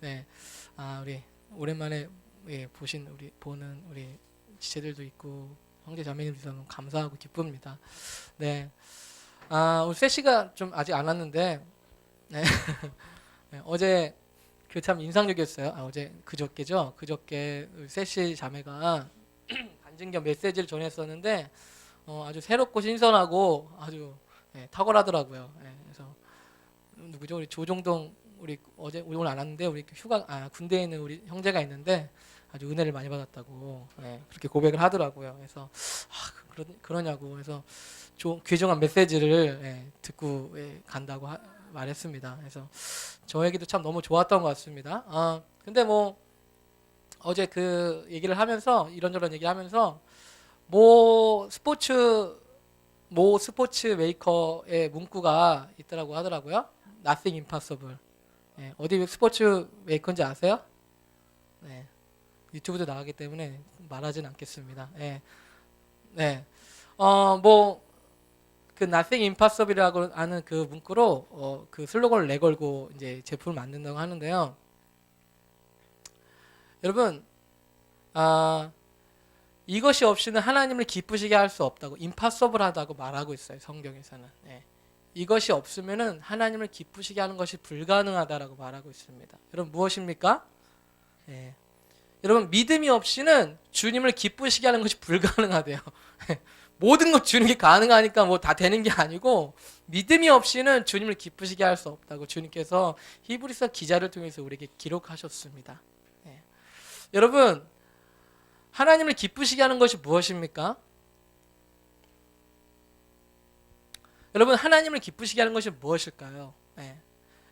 네. 우리 오랜만에 보는 우리 지체들도 있고 형제 자매님도 있어서 너무 감사하고 기쁩니다. 네. 우리 세시가 좀 아직 안 왔는데 네. 네, 어제 그 참 인상적이었어요. 어제 그저께죠. 그저께 우리 세시 자매가 간증 겸 메시지를 전했었는데 아주 새롭고 신선하고 아주 탁월하더라고요. 그래서 누구죠? 우리 조종동 우리 어제 오늘 안 왔는데 우리 군대에 있는 우리 형제가 있는데 아주 은혜를 많이 받았다고 그렇게 고백을 하더라고요. 그래서 그러냐고 그래서 귀중한 메시지를 듣고 간다고 말했습니다. 그래서 저에게도 참 너무 좋았던 것 같습니다. 근데 뭐 어제 그 얘기를 하면서 이런저런 얘기하면서 모 스포츠 모 스포츠 메이커의 문구가 있더라고 하더라고요. Nothing impossible. 어디 스포츠 메이커인지 아세요? 네. 유튜브도 나가기 때문에 말하진 않겠습니다. 네. 뭐 그 Nothing impossible이라고 하는 그 문구로 그 슬로건을 내걸고 이제 제품을 만든다고 하는데요. 여러분, 이것이 없이는 하나님을 기쁘시게 할 수 없다고 impossible하다고 말하고 있어요. 성경에서는. 이것이 없으면은 하나님을 기쁘시게 하는 것이 불가능하다라고 말하고 있습니다. 여러분 무엇입니까? 여러분 믿음이 없이는 주님을 기쁘시게 하는 것이 불가능하대요. 모든 것 주님이 가능하니까 뭐 다 되는 게 아니고 믿음이 없이는 주님을 기쁘시게 할 수 없다고 주님께서 히브리서 기자를 통해서 우리에게 기록하셨습니다. 여러분 하나님을 기쁘시게 하는 것이 무엇입니까? 여러분 하나님을 기쁘시게 하는 것이 무엇일까요?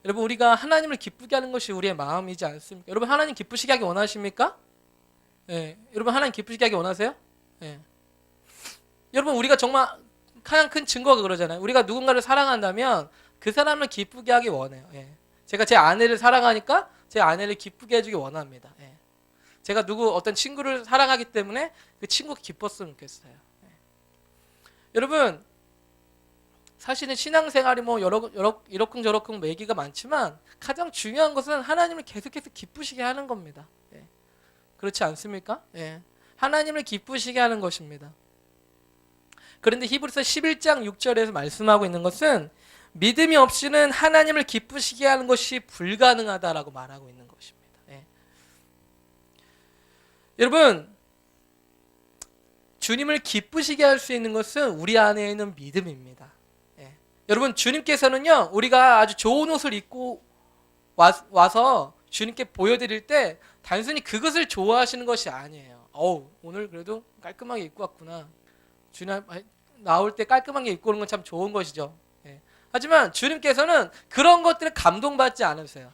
여러분 우리가 하나님을 기쁘게 하는 것이 우리의 마음이지 않습니까? 여러분 하나님 기쁘시게 하기 원하십니까? 여러분 하나님 기쁘시게 하기 원하세요? 여러분 우리가 정말 가장 큰 증거가 그러잖아요. 우리가 누군가를 사랑한다면 그 사람을 기쁘게 하기 원해요. 제가 제 아내를 사랑하니까 제 아내를 기쁘게 해주기 원합니다. 제가 어떤 친구를 사랑하기 때문에 그 친구가 기뻤으면 좋겠어요. 여러분 사실은 신앙생활이 뭐 이러쿵저러쿵 얘기가 많지만 가장 중요한 것은 하나님을 계속해서 기쁘시게 하는 겁니다. 그렇지 않습니까? 하나님을 기쁘시게 하는 것입니다. 그런데 히브리서 11장 6절에서 말씀하고 있는 것은 믿음이 없이는 하나님을 기쁘시게 하는 것이 불가능하다라고 말하고 있는 것입니다. 여러분 주님을 기쁘시게 할 수 있는 것은 우리 안에 있는 믿음입니다. 여러분 주님께서는요 우리가 아주 좋은 옷을 입고 와서 주님께 보여드릴 때 단순히 그것을 좋아하시는 것이 아니에요. 오늘 그래도 깔끔하게 입고 왔구나. 주님 나올 때 깔끔하게 입고 오는 건 참 좋은 것이죠. 하지만 주님께서는 그런 것들에 감동받지 않으세요.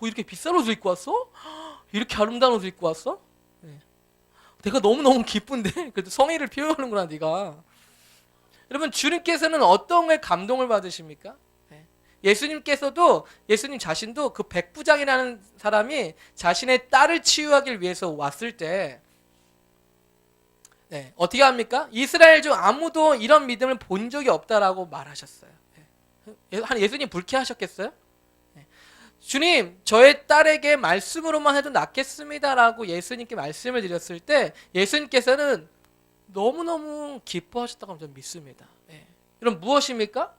이렇게 비싼 옷을 입고 왔어? 이렇게 아름다운 옷을 입고 왔어? 내가 너무너무 기쁜데 그래도 성의를 표현하는구나 네가. 여러분 주님께서는 어떤 거에 감동을 받으십니까? 예수님 자신도 그 백부장이라는 사람이 자신의 딸을 치유하기 위해서 왔을 때 어떻게 합니까? 이스라엘 중 아무도 이런 믿음을 본 적이 없다라고 말하셨어요. 예수님 불쾌하셨겠어요? 주님 저의 딸에게 말씀으로만 해도 낫겠습니다라고 예수님께 말씀을 드렸을 때 예수님께서는 너무너무 기뻐하셨다고 저는 믿습니다. 그럼 무엇입니까?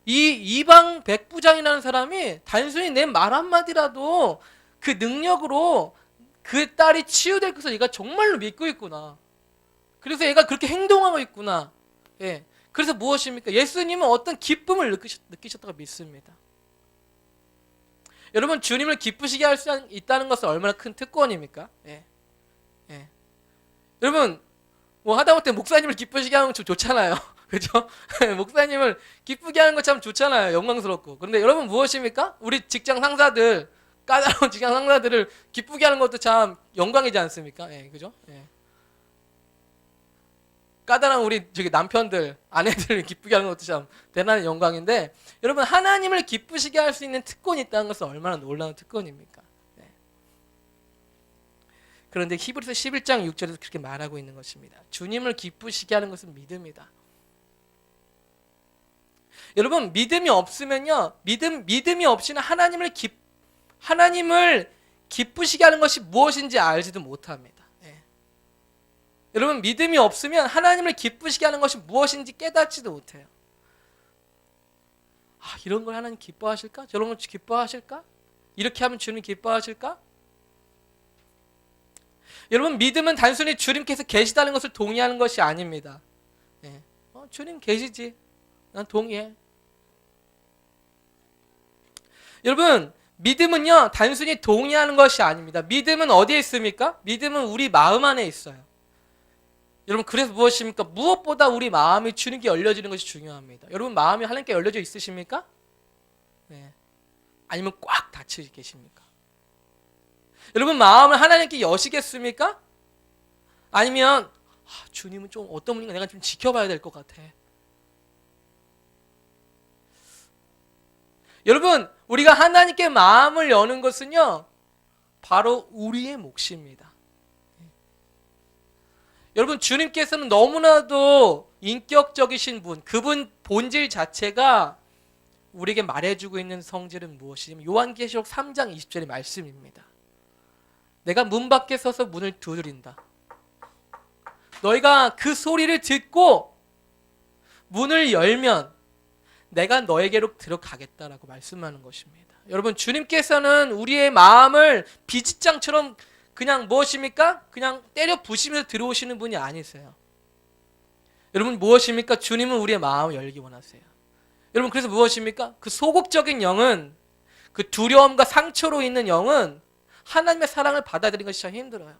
이 이방 백부장이라는 사람이 단순히 내 말 한마디라도 그 능력으로 그 딸이 치유될 것을 얘가 정말로 믿고 있구나. 그래서 얘가 그렇게 행동하고 있구나. 그래서 무엇입니까? 예수님은 어떤 기쁨을 느끼셨다고 믿습니다. 여러분 주님을 기쁘시게 할 수 있다는 것은 얼마나 큰 특권입니까? 여러분 뭐 하다못해 목사님을 기쁘시게 하는 건 좀 좋잖아요. 그죠? 목사님을 기쁘게 하는 거 참 좋잖아요. 영광스럽고. 그런데 여러분 무엇입니까? 우리 직장 상사들 까다로운 직장 상사들을 기쁘게 하는 것도 참 영광이지 않습니까? 그죠? 까다로운 우리 남편들, 아내들을 기쁘게 하는 것도 참 대단한 영광인데 여러분 하나님을 기쁘시게 할 수 있는 특권이 있다는 것은 얼마나 놀라운 특권입니까? 그런데 히브리서 11장 6절에서 그렇게 말하고 있는 것입니다. 주님을 기쁘시게 하는 것은 믿음이다. 여러분 믿음이 없으면요, 믿음이 없이는 하나님을 기쁘시게 하는 것이 무엇인지 알지도 못합니다. 예. 여러분 믿음이 없으면 하나님을 기쁘시게 하는 것이 무엇인지 깨닫지도 못해요. 아, 이런 걸 하나님 기뻐하실까? 저런 걸 기뻐하실까? 이렇게 하면 주님 기뻐하실까? 여러분 믿음은 단순히 주님께서 계시다는 것을 동의하는 것이 아닙니다. 예. 주님 계시지, 난 동의해. 여러분 믿음은요 단순히 동의하는 것이 아닙니다. 믿음은 어디에 있습니까? 믿음은 우리 마음 안에 있어요. 여러분 그래서 무엇입니까? 무엇보다 우리 마음이 주님께 열려지는 것이 중요합니다. 여러분 마음이 하나님께 열려져 있으십니까? 네. 아니면 꽉 닫혀 계십니까? 여러분 마음을 하나님께 여시겠습니까? 아니면 주님은 좀 어떤 분인가 내가 좀 지켜봐야 될 것 같아. 여러분 우리가 하나님께 마음을 여는 것은요 바로 우리의 몫입니다. 여러분 주님께서는 너무나도 인격적이신 분, 그분 본질 자체가 우리에게 말해주고 있는 성질은 무엇이냐면 요한계시록 3장 20절의 말씀입니다. 내가 문 밖에 서서 문을 두드린다. 너희가 그 소리를 듣고 문을 열면 내가 너에게로 들어가겠다라고 말씀하는 것입니다. 여러분 주님께서는 우리의 마음을 비지장처럼 그냥 무엇입니까? 그냥 때려 부시면서 들어오시는 분이 아니세요. 여러분 무엇입니까? 주님은 우리의 마음을 열기 원하세요. 여러분 그래서 무엇입니까? 그 소극적인 영은, 그 두려움과 상처로 있는 영은 하나님의 사랑을 받아들이는 것이 참 힘들어요.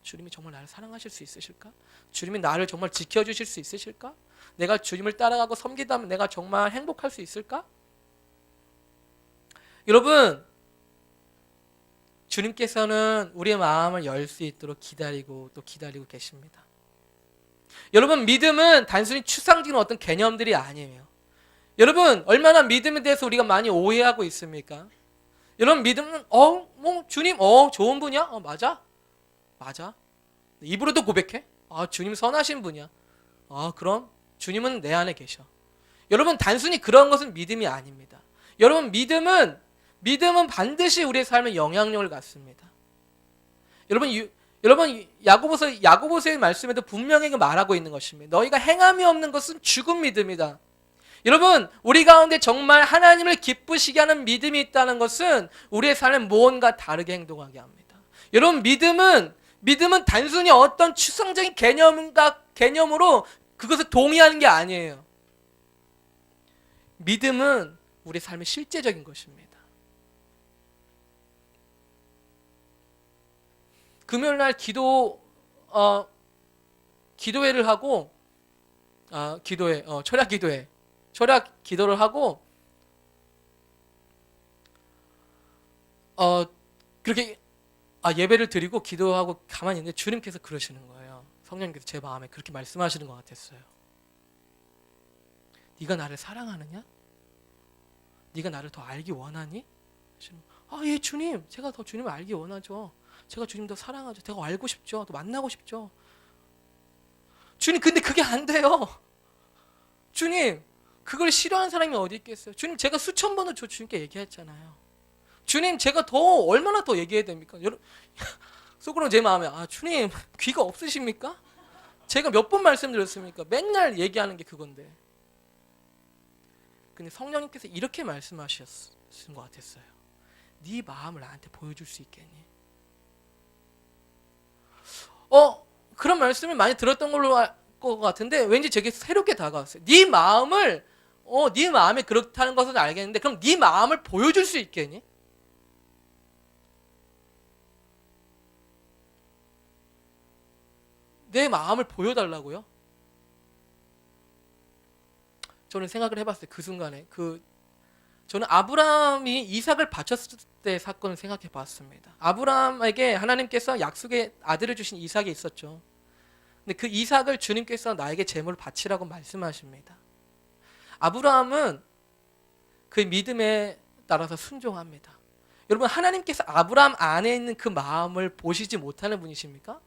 주님이 정말 나를 사랑하실 수 있으실까? 주님이 나를 정말 지켜주실 수 있으실까? 내가 주님을 따라가고 섬기다면 내가 정말 행복할 수 있을까? 여러분 주님께서는 우리의 마음을 열 수 있도록 기다리고 또 기다리고 계십니다. 여러분 믿음은 단순히 추상적인 어떤 개념들이 아니에요. 여러분 얼마나 믿음에 대해서 우리가 많이 오해하고 있습니까? 여러분 믿음은 주님 좋은 분이야? 맞아. 입으로도 고백해? 주님 선하신 분이야. 그럼 주님은 내 안에 계셔. 여러분 단순히 그런 것은 믿음이 아닙니다. 여러분 믿음은 반드시 우리의 삶에 영향력을 갖습니다. 여러분 야고보서의 말씀에도 분명히 말하고 있는 것입니다. 너희가 행함이 없는 것은 죽은 믿음이다. 여러분 우리 가운데 정말 하나님을 기쁘시게 하는 믿음이 있다는 것은 우리의 삶에 무언가 다르게 행동하게 합니다. 여러분 믿음은 단순히 어떤 추상적인 개념으로 그것을 동의하는 게 아니에요. 믿음은 우리 삶의 실제적인 것입니다. 금요일 날 기도회를 하고 철학 기도를 하고 그렇게 예배를 드리고 기도하고 가만히 있는데 주님께서 그러시는 거예요. 성령님께서 제 마음에 그렇게 말씀하시는 것 같았어요. 네가 나를 사랑하느냐? 네가 나를 더 알기 원하니? 예 주님, 제가 더 주님을 알기 원하죠. 제가 주님 더 사랑하죠. 제가 알고 싶죠. 더 만나고 싶죠. 주님 근데 그게 안 돼요. 주님 그걸 싫어하는 사람이 어디 있겠어요. 주님 제가 수천 번을 주님께 얘기했잖아요. 주님 제가 얼마나 더 얘기해야 됩니까? 속으로 제 마음에 주님 귀가 없으십니까? 제가 몇 번 말씀드렸습니까? 맨날 얘기하는 게 그건데. 근데 성령님께서 이렇게 말씀하셨은 것 같았어요. 네 마음을 나한테 보여줄 수 있겠니? 그런 말씀을 많이 들었던 걸로 알 것 같은데 왠지 제게 새롭게 다가왔어요. 네 마음을 네 마음이 그렇다는 것은 알겠는데 그럼 네 마음을 보여줄 수 있겠니? 내 마음을 보여달라고요? 저는 생각을 해봤어요. 그 순간에 저는 아브라함이 이삭을 바쳤을 때 사건을 생각해 봤습니다. 아브라함에게 하나님께서 약속의 아들을 주신 이삭이 있었죠. 근데 그 이삭을 주님께서 나에게 제물을 바치라고 말씀하십니다. 아브라함은 그 믿음에 따라서 순종합니다. 여러분 하나님께서 아브라함 안에 있는 그 마음을 보시지 못하는 분이십니까?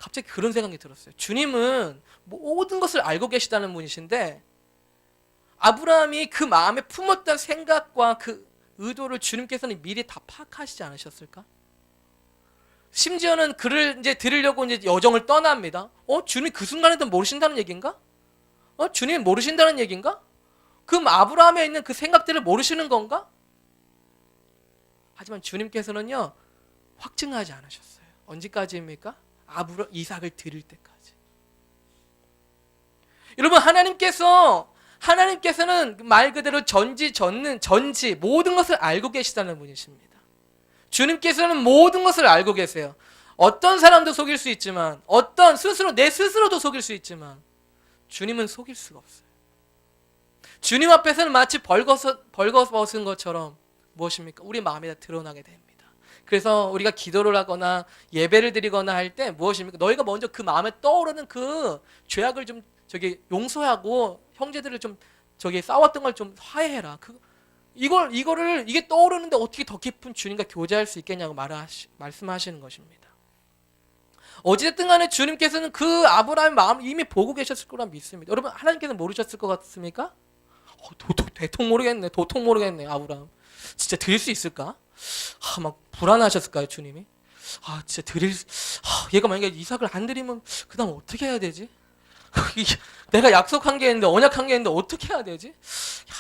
갑자기 그런 생각이 들었어요. 주님은 모든 것을 알고 계시다는 분이신데 아브라함이 그 마음에 품었던 생각과 그 의도를 주님께서는 미리 다 파악하시지 않으셨을까? 심지어는 그를 이제 들으려고 이제 여정을 떠납니다. 주님 그 순간에도 모르신다는 얘기인가? 주님 모르신다는 얘기인가? 그럼 아브라함에 있는 그 생각들을 모르시는 건가? 하지만 주님께서는요 확증하지 않으셨어요. 언제까지입니까? 이삭을 드릴 때까지. 여러분 하나님께서는 말 그대로 전지 모든 것을 알고 계시다는 분이십니다. 주님께서는 모든 것을 알고 계세요. 어떤 사람도 속일 수 있지만 내 스스로도 속일 수 있지만 주님은 속일 수가 없어요. 주님 앞에서는 마치 벌거벗은 것처럼 무엇입니까? 우리 마음에 다 드러나게 됩니다. 그래서 우리가 기도를 하거나 예배를 드리거나 할 때 무엇입니까? 너희가 먼저 그 마음에 떠오르는 그 죄악을 좀 용서하고 형제들을 좀 싸웠던 걸 좀 화해해라. 이게 떠오르는데 어떻게 더 깊은 주님과 교제할 수 있겠냐고 말씀하시는 것입니다. 어찌됐든 간에 주님께서는 그 아브라함의 마음을 이미 보고 계셨을 거라 믿습니다. 여러분 하나님께서는 모르셨을 것 같습니까? 도통 모르겠네 아브라함. 진짜 드릴 수 있을까? 막 불안하셨을까요 주님이? 진짜 얘가 만약에 이삭을 안 드리면 그 다음 어떻게 해야 되지? 내가 약속한 게 있는데 언약한 게 있는데 어떻게 해야 되지?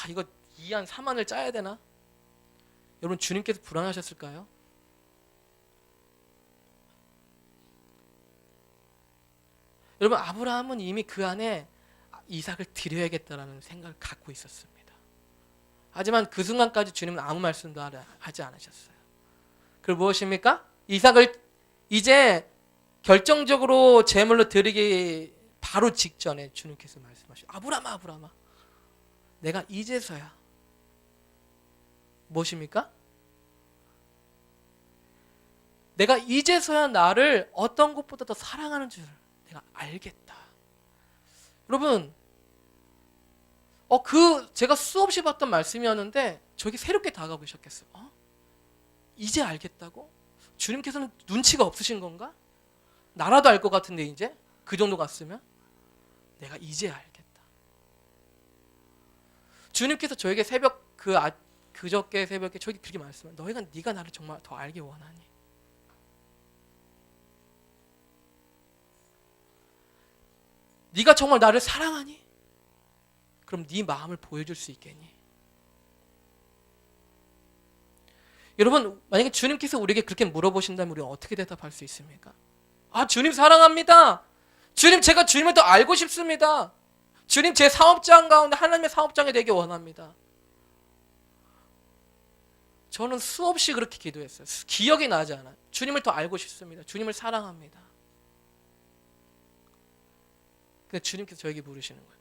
이거 2한 3한을 짜야 되나? 여러분 주님께서 불안하셨을까요? 여러분 아브라함은 이미 그 안에 이삭을 드려야겠다라는 생각을 갖고 있었습니다. 하지만 그 순간까지 주님은 아무 말씀도 하지 않으셨어요. 그리고 무엇입니까? 이삭을 이제 결정적으로 제물로 드리기 바로 직전에 주님께서 말씀하시고 아브라함아 내가 이제서야 무엇입니까? 내가 이제서야 나를 어떤 것보다 더 사랑하는 줄 내가 알겠다. 여러분 제가 수없이 봤던 말씀이었는데 저게 새롭게 다가오기 시작했어요. 이제 알겠다고? 주님께서는 눈치가 없으신 건가? 나라도 알 것 같은데 이제 그 정도 갔으면 내가 이제 알겠다. 주님께서 저에게 그저께 새벽에 저에게 그렇게 말씀해요. 네가 나를 정말 더 알기 원하니? 네가 정말 나를 사랑하니? 그럼 네 마음을 보여줄 수 있겠니? 여러분 만약에 주님께서 우리에게 그렇게 물어보신다면 우리가 어떻게 대답할 수 있습니까? 주님 사랑합니다. 주님 제가 주님을 더 알고 싶습니다. 주님 제 사업장 가운데 하나님의 사업장이 되기 원합니다. 저는 수없이 그렇게 기도했어요. 기억이 나지 않아요. 주님을 더 알고 싶습니다. 주님을 사랑합니다. 근데 주님께서 저에게 물으시는 거예요.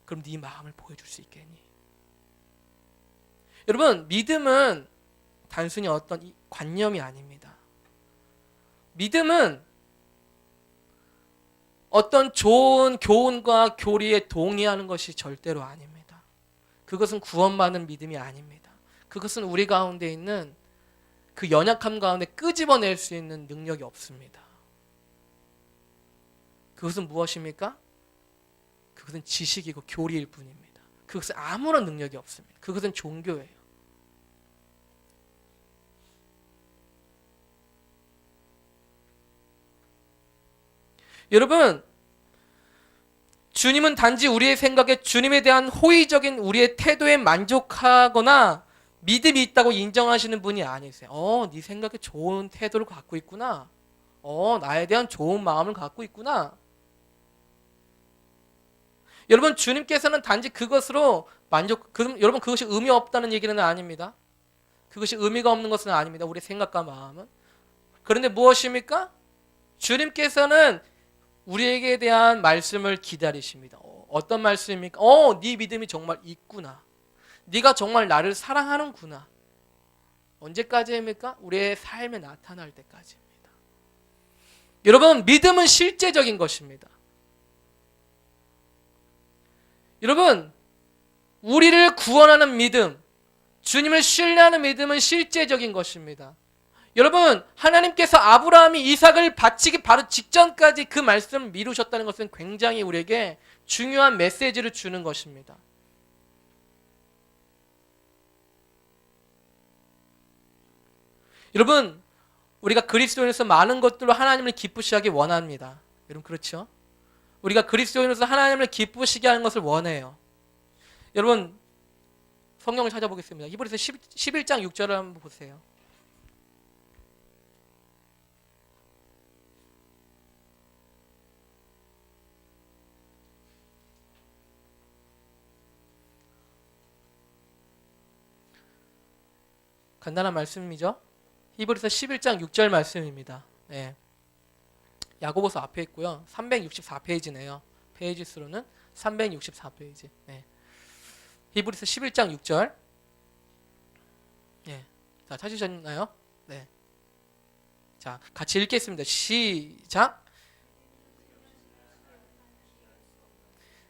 그럼 네 마음을 보여줄 수 있겠니? 여러분 믿음은 단순히 어떤 관념이 아닙니다. 믿음은 어떤 좋은 교훈과 교리에 동의하는 것이 절대로 아닙니다. 그것은 구원받는 믿음이 아닙니다. 그것은 우리 가운데 있는 그 연약함 가운데 끄집어낼 수 있는 능력이 없습니다. 그것은 무엇입니까? 그것은 지식이고 교리일 뿐입니다. 그것은 아무런 능력이 없습니다. 그것은 종교예요. 여러분 주님은 단지 우리의 생각에 주님에 대한 호의적인 우리의 태도에 만족하거나 믿음이 있다고 인정하시는 분이 아니세요. 네 생각에 좋은 태도를 갖고 있구나. 나에 대한 좋은 마음을 갖고 있구나. 여러분 주님께서는 단지 그것으로 여러분 그것이 의미 없다는 얘기는 아닙니다. 그것이 의미가 없는 것은 아닙니다. 우리의 생각과 마음은. 그런데 무엇입니까? 주님께서는 우리에게 대한 말씀을 기다리십니다. 어떤 말씀입니까? 네 믿음이 정말 있구나. 네가 정말 나를 사랑하는구나. 언제까지입니까? 우리의 삶에 나타날 때까지입니다. 여러분 믿음은 실제적인 것입니다. 여러분 우리를 구원하는 믿음, 주님을 신뢰하는 믿음은 실제적인 것입니다. 여러분, 하나님께서 아브라함이 이삭을 바치기 바로 직전까지 그 말씀을 미루셨다는 것은 굉장히 우리에게 중요한 메시지를 주는 것입니다. 여러분, 우리가 그리스도인으로서 많은 것들로 하나님을 기쁘시게 하기 원합니다. 여러분, 그렇죠? 우리가 그리스도인으로서 하나님을 기쁘시게 하는 것을 원해요. 여러분, 성경을 찾아보겠습니다. 히브리서 11장 6절을 한번 보세요. 간단한 말씀이죠. 히브리서 11장 6절 말씀입니다. 네. 야고보서 앞에 있고요. 364페이지네요. 페이지 수로는 364페이지. 네. 히브리서 11장 6절. 네. 자, 찾으셨나요? 네. 자, 같이 읽겠습니다. 시작.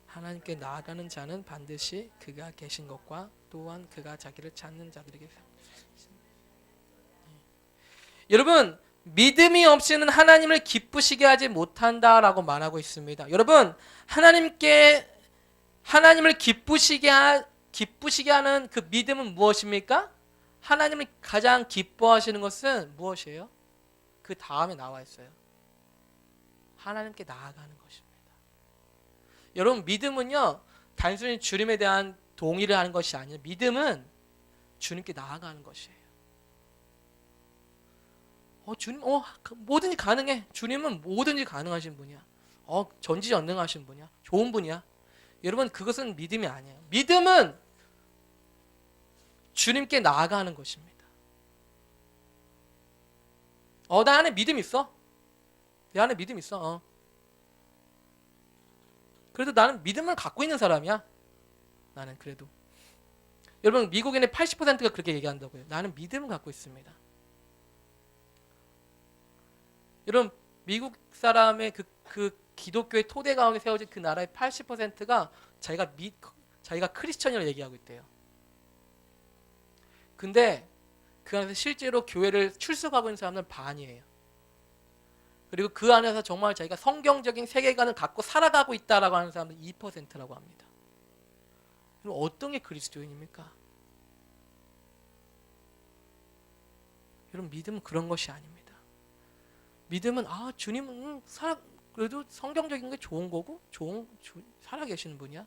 하나님께 나아가는 자는 반드시 그가 계신 것과 또한 그가 자기를 찾는 자들에게. 여러분, 믿음이 없이는 하나님을 기쁘시게 하지 못한다라고 말하고 있습니다. 여러분, 하나님을 기쁘시게 하는 그 믿음은 무엇입니까? 하나님을 가장 기뻐하시는 것은 무엇이에요? 그 다음에 나와 있어요. 하나님께 나아가는 것입니다. 여러분, 믿음은요, 단순히 주님에 대한 동의를 하는 것이 아니에요. 믿음은 주님께 나아가는 것이에요. 주님, 뭐든지 가능해. 주님은 뭐든지 가능하신 분이야. 전지전능하신 분이야. 좋은 분이야. 여러분, 그것은 믿음이 아니에요. 믿음은 주님께 나아가는 것입니다. 나 안에 믿음 있어. 내 안에 믿음 있어. 그래도 나는 믿음을 갖고 있는 사람이야. 나는 그래도. 여러분, 미국인의 80%가 그렇게 얘기한다고요. 나는 믿음을 갖고 있습니다. 여러분, 미국 사람의 그 기독교의 토대 가운데 세워진 그 나라의 80%가 자기가 크리스천이라고 얘기하고 있대요. 근데 그 안에서 실제로 교회를 출석하고 있는 사람은 반이에요. 그리고 그 안에서 정말 자기가 성경적인 세계관을 갖고 살아가고 있다라고 하는 사람은 2%라고 합니다. 그럼 어떤 게 그리스도인입니까? 여러분, 믿음은 그런 것이 아닙니다. 믿음은 주님은 그래도 성경적인 게 좋은 거고 살아계시는 분이야.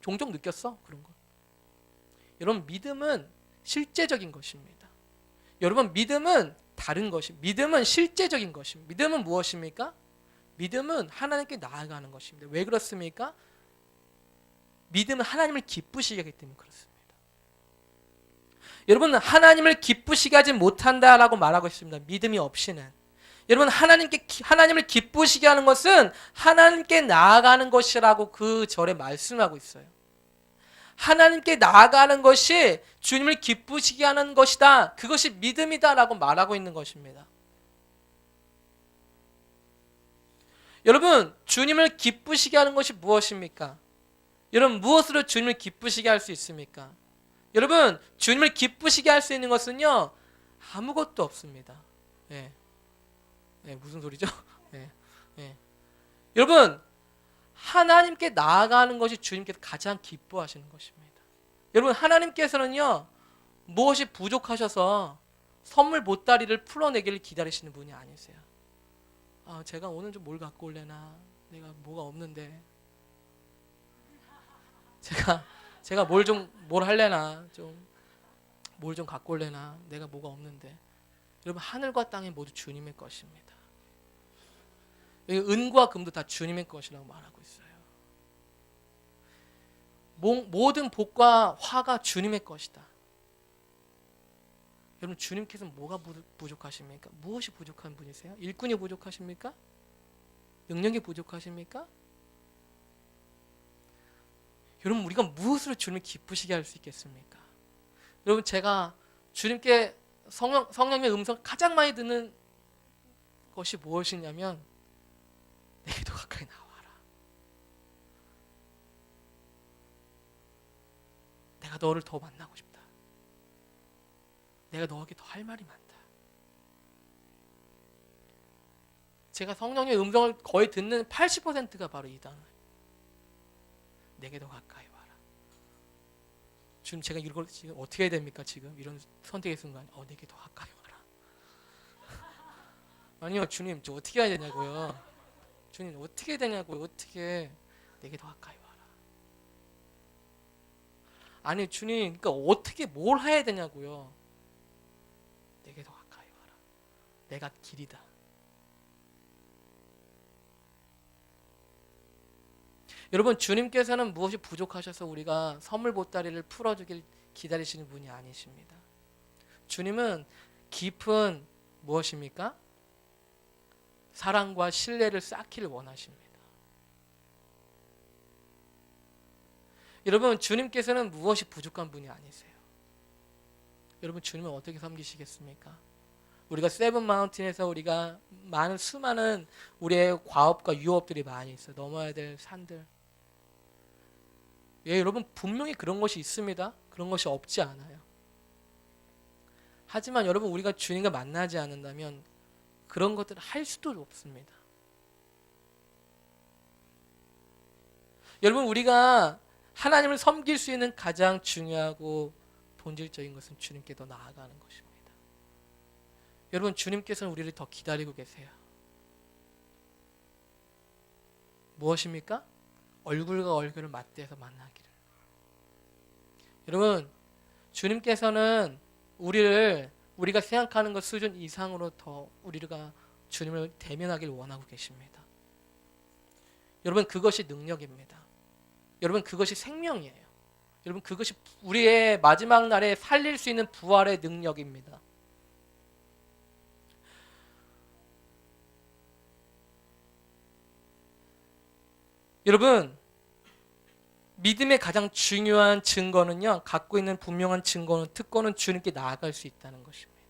종종 느꼈어, 그런 거. 여러분, 믿음은 실제적인 것입니다. 여러분, 믿음은 다른 것이, 믿음은 실제적인 것입니다. 믿음은 무엇입니까? 믿음은 하나님께 나아가는 것입니다. 왜 그렇습니까? 믿음은 하나님을 기쁘시게 하기 때문에 그렇습니다. 여러분, 하나님을 기쁘시게 하지 못한다라고 말하고 있습니다. 믿음이 없이는. 여러분, 하나님을 기쁘시게 하는 것은 하나님께 나아가는 것이라고 그 절에 말씀하고 있어요. 하나님께 나아가는 것이 주님을 기쁘시게 하는 것이다. 그것이 믿음이다라고 말하고 있는 것입니다. 여러분, 주님을 기쁘시게 하는 것이 무엇입니까? 여러분, 무엇으로 주님을 기쁘시게 할 수 있습니까? 여러분, 주님을 기쁘시게 할 수 있는 것은요, 아무것도 없습니다. 무슨 소리죠? 여러분, 하나님께 나아가는 것이 주님께서 가장 기뻐하시는 것입니다. 여러분, 하나님께서는요, 무엇이 부족하셔서 선물 보따리를 풀어내기를 기다리시는 분이 아니세요. 제가 오늘 좀 뭘 갖고 올래나? 내가 뭐가 없는데. 제가 뭘 할래나? 뭘 좀 갖고 올래나? 내가 뭐가 없는데. 여러분, 하늘과 땅이 모두 주님의 것입니다. 은과 금도 다 주님의 것이라고 말하고 있어요. 모든 복과 화가 주님의 것이다. 여러분, 주님께서 뭐가 부족하십니까? 무엇이 부족한 분이세요? 일꾼이 부족하십니까? 능력이 부족하십니까? 여러분, 우리가 무엇으로 주님을 기쁘시게 할 수 있겠습니까? 여러분, 제가 주님께 성령의 음성을 가장 많이 듣는 것이 무엇이냐면, 내게 더 가까이 나와라. 내가 너를 더 만나고 싶다. 내가 너에게 더 할 말이 많다. 제가 성령의 음성을 거의 듣는 80%가 바로 이 단어예요. 내게 더 가까이 와라. 주님, 제가 이걸 지금 어떻게 해야 됩니까? 지금 이런 선택의 순간, 내게 더 가까이 와라. 아니요, 주님, 저 어떻게 해야 되냐고요. 주님, 어떻게 해야 되냐고요. 어떻게 내게 더 가까이 와라. 아니, 주님, 그러니까 어떻게 뭘 해야 되냐고요. 내게 더 가까이 와라. 내가 길이다. 여러분, 주님께서는 무엇이 부족하셔서 우리가 선물 보따리를 풀어주길 기다리시는 분이 아니십니다. 주님은 깊은 무엇입니까? 사랑과 신뢰를 쌓기를 원하십니다. 여러분, 주님께서는 무엇이 부족한 분이 아니세요. 여러분, 주님은 어떻게 섬기시겠습니까? 우리가 세븐 마운틴에서 우리가 수많은 우리의 과업과 유업들이 많이 있어요. 넘어야 될 산들. 예, 여러분, 분명히 그런 것이 있습니다. 그런 것이 없지 않아요. 하지만 여러분, 우리가 주님과 만나지 않는다면 그런 것들을 할 수도 없습니다. 여러분, 우리가 하나님을 섬길 수 있는 가장 중요하고 본질적인 것은 주님께 더 나아가는 것입니다. 여러분, 주님께서는 우리를 더 기다리고 계세요. 무엇입니까? 얼굴과 얼굴을 맞대서 만나기를. 여러분, 주님께서는 우리가 생각하는 것 수준 이상으로 더 우리가 주님을 대면하기를 원하고 계십니다. 여러분, 그것이 능력입니다. 여러분, 그것이 생명이에요. 여러분, 그것이 우리의 마지막 날에 살릴 수 있는 부활의 능력입니다. 여러분, 믿음의 가장 중요한 증거는요, 갖고 있는 분명한 증거는, 특권은 주님께 나아갈 수 있다는 것입니다.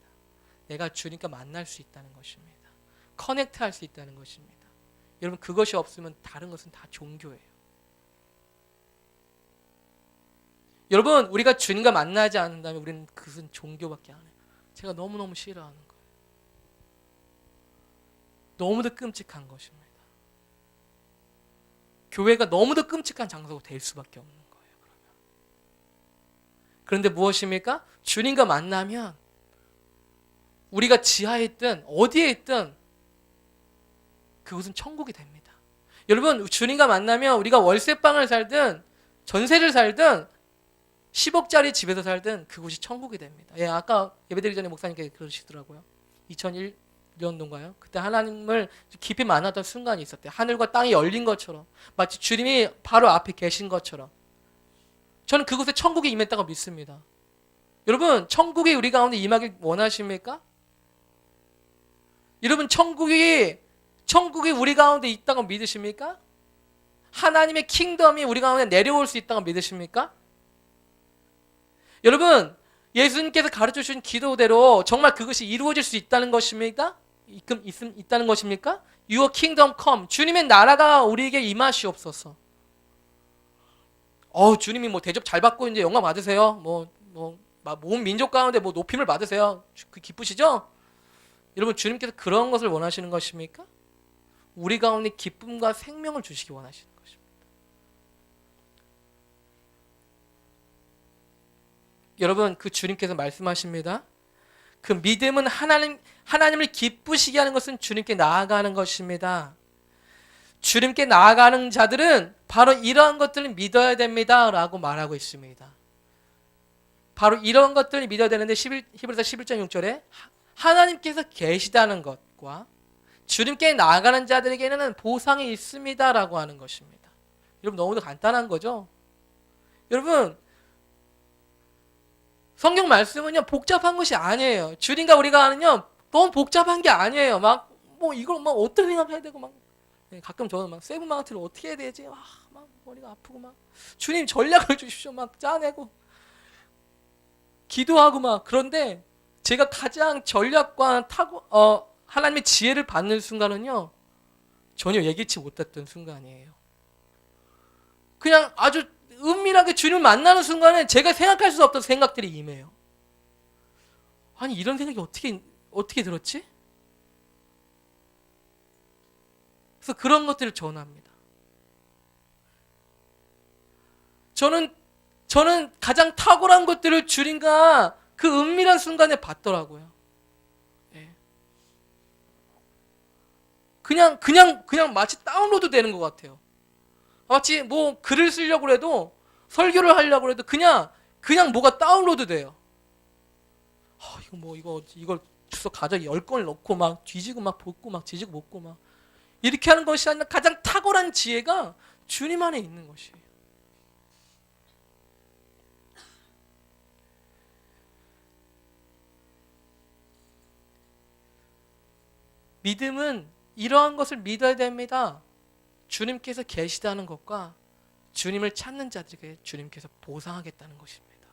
내가 주님과 만날 수 있다는 것입니다. 커넥트할 수 있다는 것입니다. 여러분, 그것이 없으면 다른 것은 다 종교예요. 여러분, 우리가 주님과 만나지 않는다면 우리는 그것은 종교밖에 안 해요. 제가 너무너무 싫어하는 거예요. 너무도 끔찍한 것입니다. 교회가 너무도 끔찍한 장소가 될 수밖에 없는 거예요. 그런데 무엇입니까? 주님과 만나면 우리가 지하에 있든 어디에 있든 그것은 천국이 됩니다. 여러분, 주님과 만나면 우리가 월세방을 살든 전세를 살든 10억짜리 집에서 살든 그곳이 천국이 됩니다. 예, 아까 예배드리기 전에 목사님께 그러시더라고요. 2001년도인가요? 그때 하나님을 깊이 만났던 순간이 있었대요. 하늘과 땅이 열린 것처럼, 마치 주님이 바로 앞에 계신 것처럼. 저는 그곳에 천국이 임했다고 믿습니다. 여러분, 천국이 우리 가운데 임하길 원하십니까? 여러분, 천국이 우리 가운데 있다고 믿으십니까? 하나님의 킹덤이 우리 가운데 내려올 수 있다고 믿으십니까? 여러분, 예수님께서 가르쳐 주신 기도대로 정말 그것이 이루어질 수 있다는 것입니까? 있다는 것입니까? Your kingdom come. 주님의 나라가 우리에게 임하시옵소서. 주님이 대접 잘 받고 이제 영광 받으세요. 모든 민족 가운데 높임을 받으세요. 기쁘시죠? 여러분, 주님께서 그런 것을 원하시는 것입니까? 우리 가운데 기쁨과 생명을 주시기 원하시는 것입니다. 여러분, 그 주님께서 말씀하십니다. 그 믿음은 하나님을 기쁘시게 하는 것은 주님께 나아가는 것입니다. 주님께 나아가는 자들은 바로 이러한 것들을 믿어야 됩니다 라고 말하고 있습니다. 바로 이런 것들을 믿어야 되는데 히브리서 11장 6절에 하나님께서 계시다는 것과 주님께 나아가는 자들에게는 보상이 있습니다 라고 하는 것입니다. 여러분, 너무도 간단한 거죠? 여러분, 성경 말씀은요, 복잡한 것이 아니에요. 주님과 우리가 하는요, 너무 복잡한 게 아니에요. 이걸 어떤 생각해야 되고, 가끔 저는 세븐 마운틴을 어떻게 해야 되지? 머리가 아프고, 주님 전략을 주십시오. 짜내고, 기도하고, 그런데 제가 가장 전략과 하나님의 지혜를 받는 순간은요, 전혀 예기치 못했던 순간이에요. 그냥 아주 은밀하게 주님을 만나는 순간에 제가 생각할 수 없던 생각들이 임해요. 아니, 이런 생각이 어떻게 들었지? 그래서 그런 것들을 전합니다. 저는 가장 탁월한 것들을 주님과 그 은밀한 순간에 봤더라고요. 예. 그냥 마치 다운로드 되는 것 같아요. 마치 뭐 글을 쓰려고 해도 설교를 하려고 해도 그냥 뭐가 다운로드 돼요. 이걸 주소 가져 10건을 넣고 막 뒤지고 막 볶고 막 뒤지고 볶고 막 이렇게 하는 것이 아니라 가장 탁월한 지혜가 주님 안에 있는 것이에요. 믿음은 이러한 것을 믿어야 됩니다. 주님께서 계시다는 것과 주님을 찾는 자들에게 주님께서 보상하겠다는 것입니다.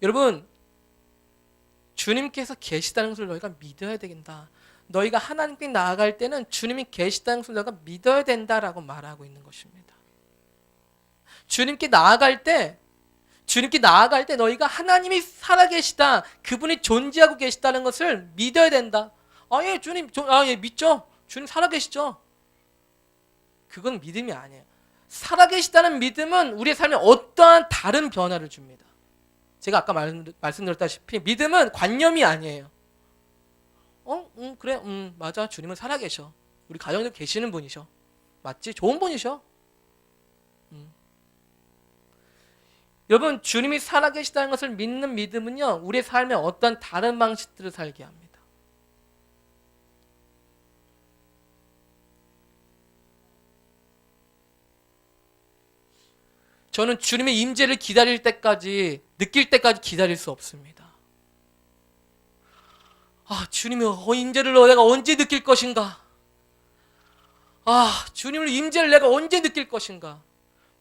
여러분, 주님께서 계시다는 것을 너희가 믿어야 된다. 너희가 하나님께 나아갈 때는 주님이 계시다는 것을 너희가 믿어야 된다라고 말하고 있는 것입니다. 주님께 나아갈 때 너희가 하나님이 살아계시다, 그분이 존재하고 계시다는 것을 믿어야 된다. 예, 주님, 믿죠. 주님 살아계시죠. 그건 믿음이 아니에요. 살아계시다는 믿음은 우리의 삶에 어떠한 다른 변화를 줍니다. 제가 아까 말씀드렸다시피 믿음은 관념이 아니에요. 그래, 맞아, 주님은 살아계셔. 우리 가정에도 계시는 분이셔. 맞지? 좋은 분이셔. 여러분, 주님이 살아계시다는 것을 믿는 믿음은요, 우리의 삶에 어떤 다른 방식들을 살게 합니다. 저는 주님의 임재를 기다릴 때까지, 느낄 때까지 기다릴 수 없습니다. 주님의 임재를 내가 언제 느낄 것인가? 주님의 임재를 내가 언제 느낄 것인가?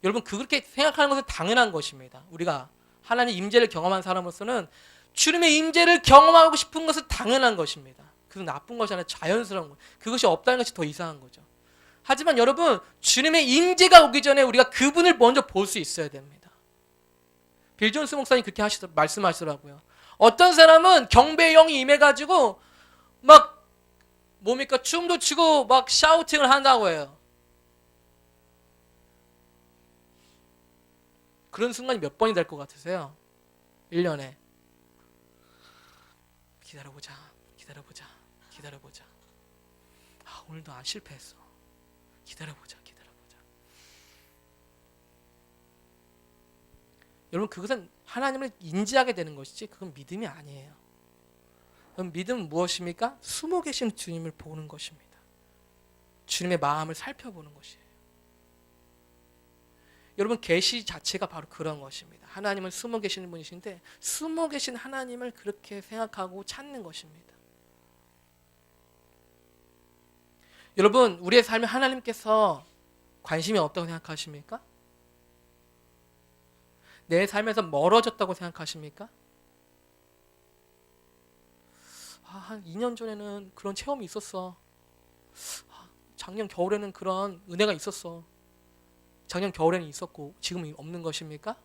여러분, 그렇게 생각하는 것은 당연한 것입니다. 우리가 하나님 임재를 경험한 사람으로서는 주님의 임재를 경험하고 싶은 것은 당연한 것입니다. 그것은 나쁜 것이 아니라 자연스러운 것. 그것이 없다는 것이 더 이상한 거죠. 하지만 여러분, 주님의 임재가 오기 전에 우리가 그분을 먼저 볼 수 있어야 됩니다. 빌 존스 목사님 그렇게 말씀하시더라고요. 어떤 사람은 경배의 영이 임해가지고 막 춤도 추고 막 샤우팅을 한다고 해요. 그런 순간이 몇 번이 될 것 같으세요? 1년에. 기다려보자. 오늘도 실패했어. 기다려보자. 여러분, 그것은 하나님을 인지하게 되는 것이지 그건 믿음이 아니에요. 그럼 믿음은 무엇입니까? 숨어 계신 주님을 보는 것입니다. 주님의 마음을 살펴보는 것이에요. 여러분, 계시 자체가 바로 그런 것입니다. 하나님은 숨어 계시는 분이신데 숨어 계신 하나님을 그렇게 생각하고 찾는 것입니다. 여러분, 우리의 삶에 하나님께서 관심이 없다고 생각하십니까? 내 삶에서 멀어졌다고 생각하십니까? 한 2년 전에는 그런 체험이 있었어. 작년 겨울에는 그런 은혜가 있었어. 작년 겨울에는 있었고 지금은 없는 것입니까?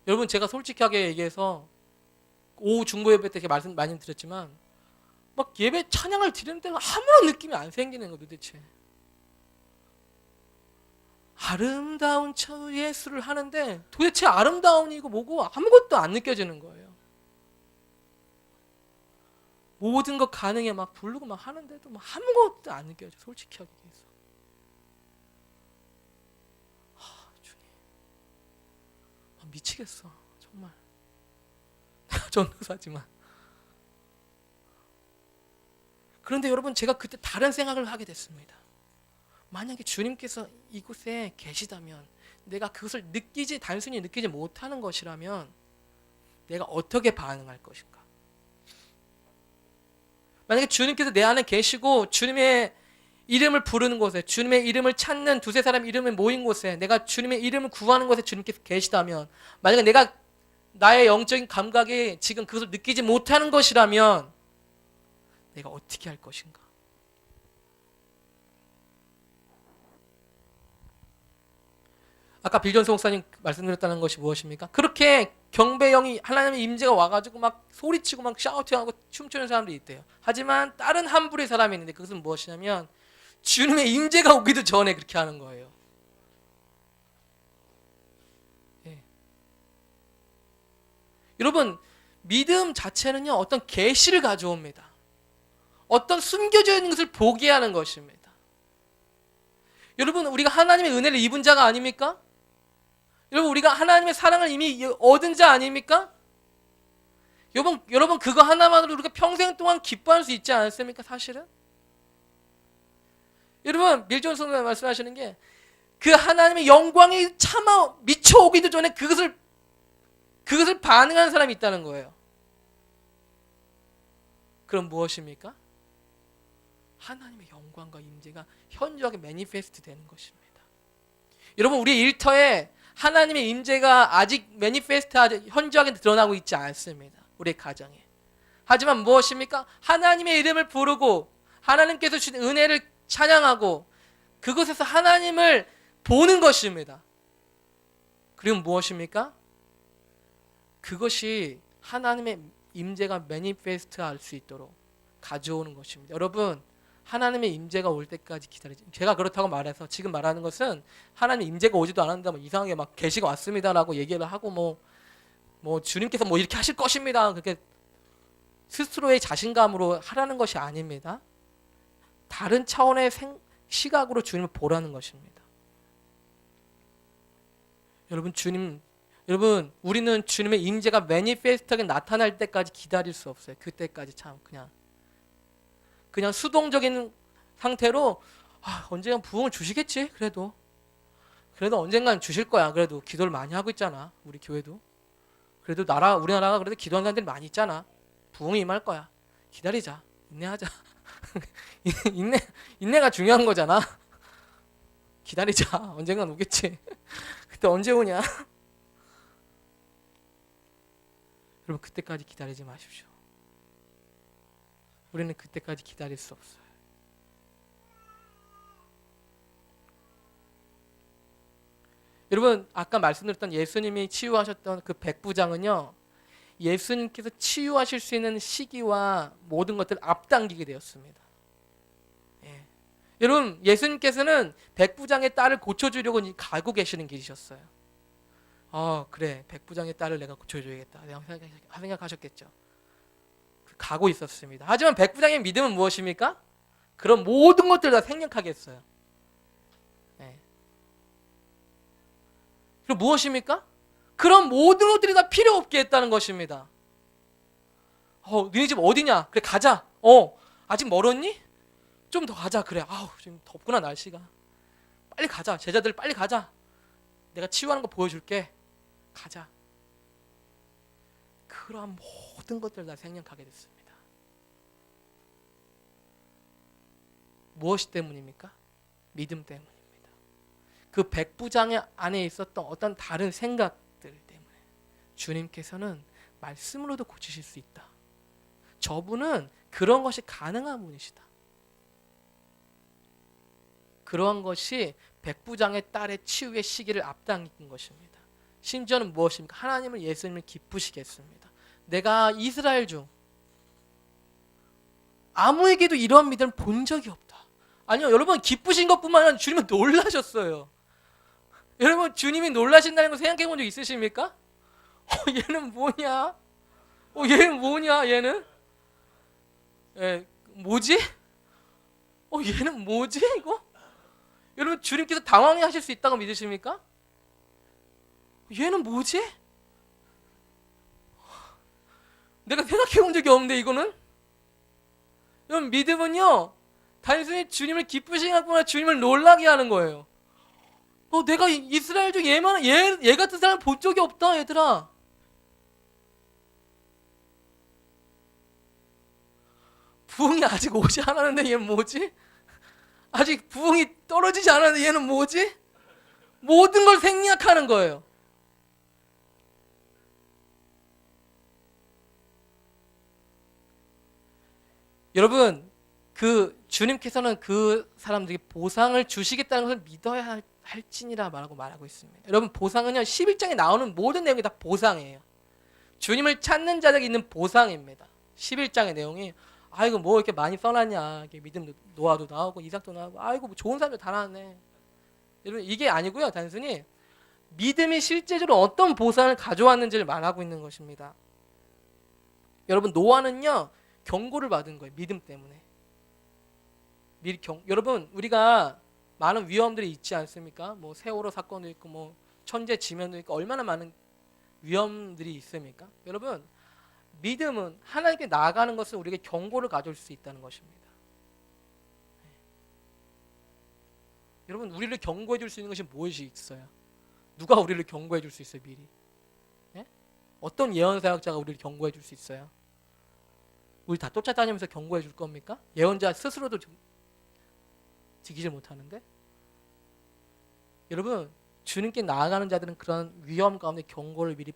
여러분, 제가 솔직하게 얘기해서 오후 중보 예배 때 제가 말씀 많이 드렸지만 막 예배 찬양을 드리는 데는 아무런 느낌이 안 생기는 거 도대체. 아름다운 예수를 하는데 도대체 아름다운이고 뭐고 아무것도 안 느껴지는 거예요. 모든 것 가능해 막 부르고 막 하는데도 막 아무것도 안 느껴져. 솔직하게 얘기해서. 주님, 미치겠어 정말. 내가 전도사지만. 그런데 여러분, 제가 그때 다른 생각을 하게 됐습니다. 만약에 주님께서 이곳에 계시다면, 내가 그것을 단순히 느끼지 못하는 것이라면 내가 어떻게 반응할 것인가? 만약에 주님께서 내 안에 계시고 주님의 이름을 부르는 곳에, 주님의 이름을 찾는 두세 사람 이름이 모인 곳에, 내가 주님의 이름을 구하는 곳에 주님께서 계시다면, 만약에 내가 나의 영적인 감각이 지금 그것을 느끼지 못하는 것이라면 내가 어떻게 할 것인가? 아까 빌존스 목사님 말씀드렸다는 것이 무엇입니까? 그렇게 경배형이 하나님의 임재가 와가지고 막 소리치고 막 샤우팅하고 춤추는 사람들이 있대요. 하지만 다른 한 부류의 사람이 있는데 그것은 무엇이냐면 주님의 임재가 오기도 전에 그렇게 하는 거예요. 예. 여러분, 믿음 자체는요 어떤 계시를 가져옵니다. 어떤 숨겨져 있는 것을 보게 하는 것입니다. 여러분, 우리가 하나님의 은혜를 입은 자가 아닙니까? 여러분, 우리가 하나님의 사랑을 이미 얻은 자 아닙니까? 여러분 그거 하나만으로 우리가 평생 동안 기뻐할 수 있지 않습니까? 사실은 여러분, 밀존 성도가 말씀하시는 게 그 하나님의 영광이 차마 미쳐오기도 전에 그것을 반응하는 사람이 있다는 거예요. 그럼 무엇입니까? 하나님의 영광과 임재가 현저하게 매니페스트 되는 것입니다. 여러분, 우리 일터에 하나님의 임재가 아직 매니페스트 현저하게 드러나고 있지 않습니다. 우리 가정에. 하지만 무엇입니까? 하나님의 이름을 부르고 하나님께서 주신 은혜를 찬양하고 그곳에서 하나님을 보는 것입니다. 그리고 무엇입니까? 그것이 하나님의 임재가 매니페스트 할 수 있도록 가져오는 것입니다. 여러분, 하나님의 임재가 올 때까지 기다리지. 제가 그렇다고 말해서 지금 말하는 것은 하나님의 임재가 오지도 않았는데 뭐 이상하게 막 계시가 왔습니다라고 얘기를 하고 뭐 주님께서 뭐 이렇게 하실 것입니다. 그렇게 스스로의 자신감으로 하라는 것이 아닙니다. 다른 차원의 시각으로 주님을 보라는 것입니다. 여러분, 우리는 주님의 임재가 매니페스트하게 나타날 때까지 기다릴 수 없어요. 그때까지 참 그냥 수동적인 상태로 언젠간 부흥을 주시겠지. 그래도 언젠간 주실 거야. 그래도 기도를 많이 하고 있잖아. 우리 교회도. 그래도 우리나라가 그래도 기도하는 사람들이 많이 있잖아. 부흥이 임할 거야. 기다리자. 인내하자. 인내가 중요한 거잖아. 기다리자. 언젠간 오겠지. 그때 언제 오냐? 여러분, 그때까지 기다리지 마십시오. 우리는 그때까지 기다릴 수 없어요. 여러분, 아까 말씀드렸던 예수님이 치유하셨던 그 백부장은요, 예수님께서 치유하실 수 있는 시기와 모든 것들을 앞당기게 되었습니다. 예. 여러분, 예수님께서는 백부장의 딸을 고쳐주려고 가고 계시는 길이셨어요. 그래, 백부장의 딸을 내가 고쳐줘야겠다 생각하셨겠죠. 가고 있었습니다. 하지만 백부장의 믿음은 무엇입니까? 그런 모든 것들을 다 생략하게 했어요. 네. 그리고 무엇입니까? 그런 모든 것들이 다 필요 없게 했다는 것입니다. 너네 집 어디냐? 그래, 가자. 아직 멀었니? 좀 더 가자. 그래, 지금 덥구나, 날씨가. 빨리 가자. 제자들 빨리 가자. 내가 치유하는 거 보여줄게. 가자. 그러한 모든 것들을 다 생략하게 됐습니다. 무엇 때문입니까? 믿음 때문입니다. 그 백부장의 안에 있었던 어떤 다른 생각들 때문에 주님께서는 말씀으로도 고치실 수 있다. 저분은 그런 것이 가능한 분이시다. 그러한 것이 백부장의 딸의 치유의 시기를 앞당긴 것입니다. 심지어는 무엇입니까? 하나님을, 예수님을 기쁘시게 했습니다. 내가 이스라엘 중 아무에게도 이러한 믿음을 본 적이 없다. 아니요, 여러분, 기쁘신 것뿐만 아니라 주님은 놀라셨어요. 여러분, 주님이 놀라신다는 거 생각해 본 적 있으십니까? 얘는 뭐냐? 얘는 뭐냐? 얘는? 뭐지? 얘는 뭐지? 이거? 여러분, 주님께서 당황해 하실 수 있다고 믿으십니까? 얘는 뭐지? 내가 생각해 본 적이 없는데 이거는? 여러분, 믿음은요 단순히 주님을 기쁘시게 하거나 주님을 놀라게 하는 거예요. 내가 이스라엘 중 얘 같은 사람 본 적이 없다, 얘들아. 부흥이 아직 오지 않았는데 얘는 뭐지? 아직 부흥이 떨어지지 않았는데 얘는 뭐지? 모든 걸 생략하는 거예요. 여러분, 그 주님께서는 그 사람들에게 보상을 주시겠다는 것을 믿어야 할지니라 말하고 있습니다. 여러분, 보상은요 11장에 나오는 모든 내용이 다 보상이에요. 주님을 찾는 자들에게 있는 보상입니다. 11장의 내용이 아이고 뭐 이렇게 많이 써놨냐, 믿음 노아도 나오고 이삭도 나오고 아이고 뭐 좋은 사람들 다 나왔네. 여러분, 이게 아니고요, 단순히 믿음이 실제적으로 어떤 보상을 가져왔는지를 말하고 있는 것입니다. 여러분, 노아는요 경고를 받은 거예요. 믿음 때문에. 여러분, 우리가 많은 위험들이 있지 않습니까? 뭐 세월호 사건도 있고 뭐 천재 지면도 있고 얼마나 많은 위험들이 있습니까? 여러분, 믿음은 하나님께 나아가는 것은 우리에게 경고를 가져올 수 있다는 것입니다. 여러분, 우리를 경고해 줄 수 있는 것이 무엇이 있어요? 누가 우리를 경고해 줄 수 있어요, 미리? 예? 어떤 예언사역자가 우리를 경고해 줄 수 있어요? 우리 다 쫓아다니면서 경고해 줄 겁니까? 예언자 스스로도 지키지 못하는데? 여러분, 주님께 나아가는 자들은 그런 위험 가운데 경고를 미리